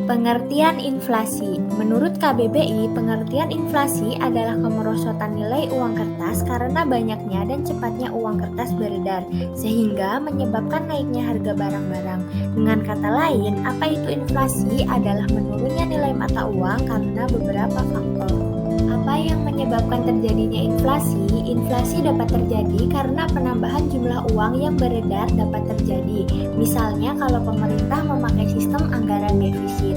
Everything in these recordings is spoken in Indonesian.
Pengertian inflasi. Menurut KBBI, pengertian inflasi adalah kemerosotan nilai uang kertas karena banyaknya dan cepatnya uang kertas beredar, sehingga menyebabkan naiknya harga barang-barang. Dengan kata lain, apa itu inflasi adalah menurunnya nilai mata uang karena beberapa faktor. Apa yang menyebabkan terjadinya inflasi? Inflasi dapat terjadi karena penambahan jumlah uang yang beredar dapat terjadi. Misalnya kalau pemerintah memakai sistem anggaran defisit.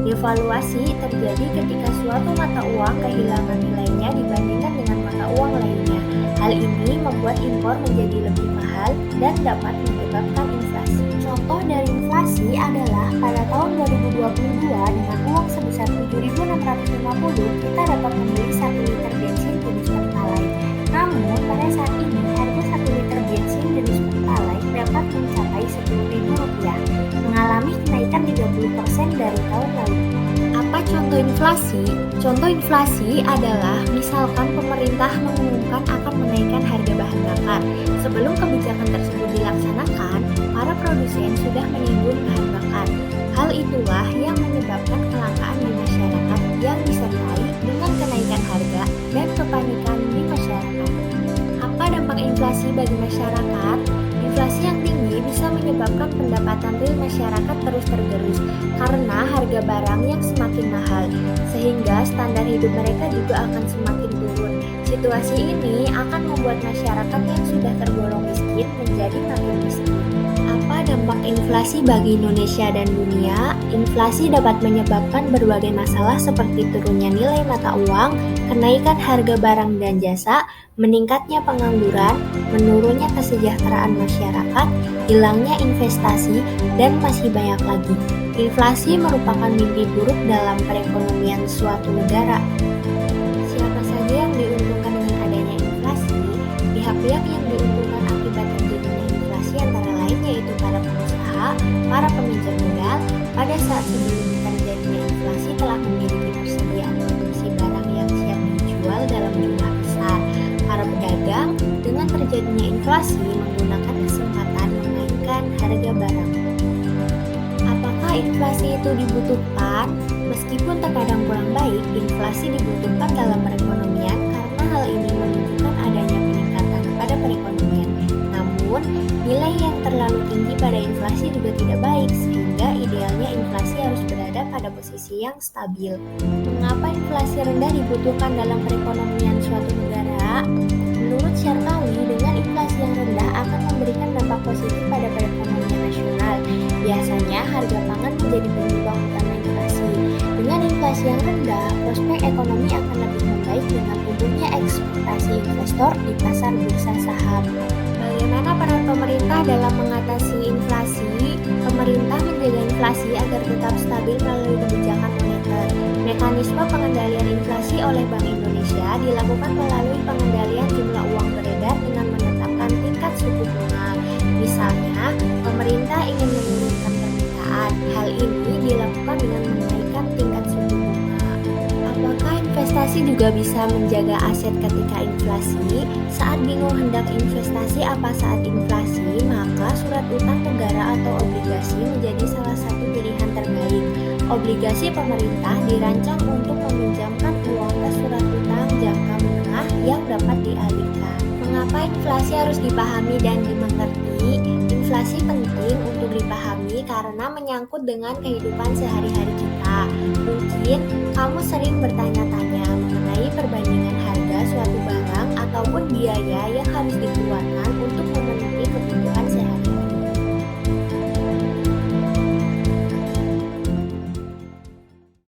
Devaluasi terjadi ketika suatu mata uang kehilangan nilainya dibandingkan dengan mata uang lainnya. Hal ini membuat impor menjadi lebih mahal dan dapat menyebabkan inflasi. Contoh dari inflasi adalah pada tahun 2022 dengan uang sebesar 7.650 kita dapat membeli 1 liter bensin jenis Pertalite. Namun pada saat ini harga 1 liter bensin jenis Pertalite dapat mencapai Rp10.000, mengalami kenaikan 30% dari tahun lalu. Apa contoh inflasi? Contoh inflasi adalah misalkan pemerintah mengumumkan akan menaikkan harga bahan bakar. Sebelum kebijakan tersebut dilaksanakan, para produsen sudah menimbun bahan bakar. Hal itulah yang menyebabkan kelangkaan di masyarakat yang disertai dengan kenaikan harga dan kepanikan di masyarakat. Apa dampak inflasi bagi masyarakat? Inflasi yang tinggi bisa menyebabkan pendapatan real masyarakat terus tergerus karena harga barang yang semakin mahal, sehingga standar hidup mereka juga akan semakin turun. Situasi ini akan membuat masyarakat yang sudah tergolong miskin menjadi makin miskin. Apa dampak inflasi bagi Indonesia dan dunia? Inflasi dapat menyebabkan berbagai masalah seperti turunnya nilai mata uang, kenaikan harga barang dan jasa, meningkatnya pengangguran, menurunnya kesejahteraan masyarakat, hilangnya investasi, dan masih banyak lagi. Inflasi merupakan mimpi buruk dalam perekonomian suatu negara. Siapa saja yang diuntungkan dengan adanya inflasi? Pihak-pihak yang diuntungkan akibat terjadinya inflasi antara lain yaitu para pengusaha, para peminjam modal, pada saat sebelum terjadinya inflasi telah memiliki persediaan produksi barang yang siap dijual dalam jumlah besar. Para pedagang dengan terjadinya inflasi menggunakan kesempatan menaikkan harga barang. Apakah inflasi itu dibutuhkan? Meskipun terkadang kurang baik, inflasi dibutuhkan dalam perekonomian karena hal ini menunjukkan adanya peningkatan pada perekonomian. Namun, nilai yang terlalu tinggi pada inflasi juga tidak baik, sehingga idealnya inflasi harus berada pada posisi yang stabil. Mengapa inflasi rendah dibutuhkan dalam perekonomian suatu negara? Menurut Syarkawi, dengan inflasi yang rendah akan memberikan dampak positif pada perekonomian nasional. Biasanya harga pangan menjadi penyumbang utama inflasi. Dengan inflasi yang rendah, prospek ekonomi akan lebih membaik dengan tumbuhnya ekspektasi investor di pasar bursa saham. Bagaimana peran pemerintah dalam mengatasi inflasi? Pemerintah menjaga inflasi agar tetap stabil melalui kebijakan moneter. Mekanisme pengendalian inflasi oleh Bank Indonesia dilakukan melalui pengendalian jumlah uang beredar dengan menetapkan tingkat suku bunga. Misalnya, pemerintah ingin menurunkan permintaan. Hal ini dilakukan dengan menaikkan tingkat suku bunga. Apakah investasi juga bisa menjaga aset ketika inflasi? Saat bingung hendak investasi apa saat inflasi, maka surat utang negara atau obligasi menjadi salah satu pilihan terbaik. Obligasi pemerintah dirancang untuk meminjamkan uang ke surat utang jangka menengah yang dapat dialihkan. Mengapa inflasi harus dipahami dan dimengerti? Inflasi penting untuk dipahami karena menyangkut dengan kehidupan sehari-hari kita. Mungkin kamu sering bertanya-tanya mengenai perbandingan harga suatu barang ataupun biaya yang harus dikeluarkan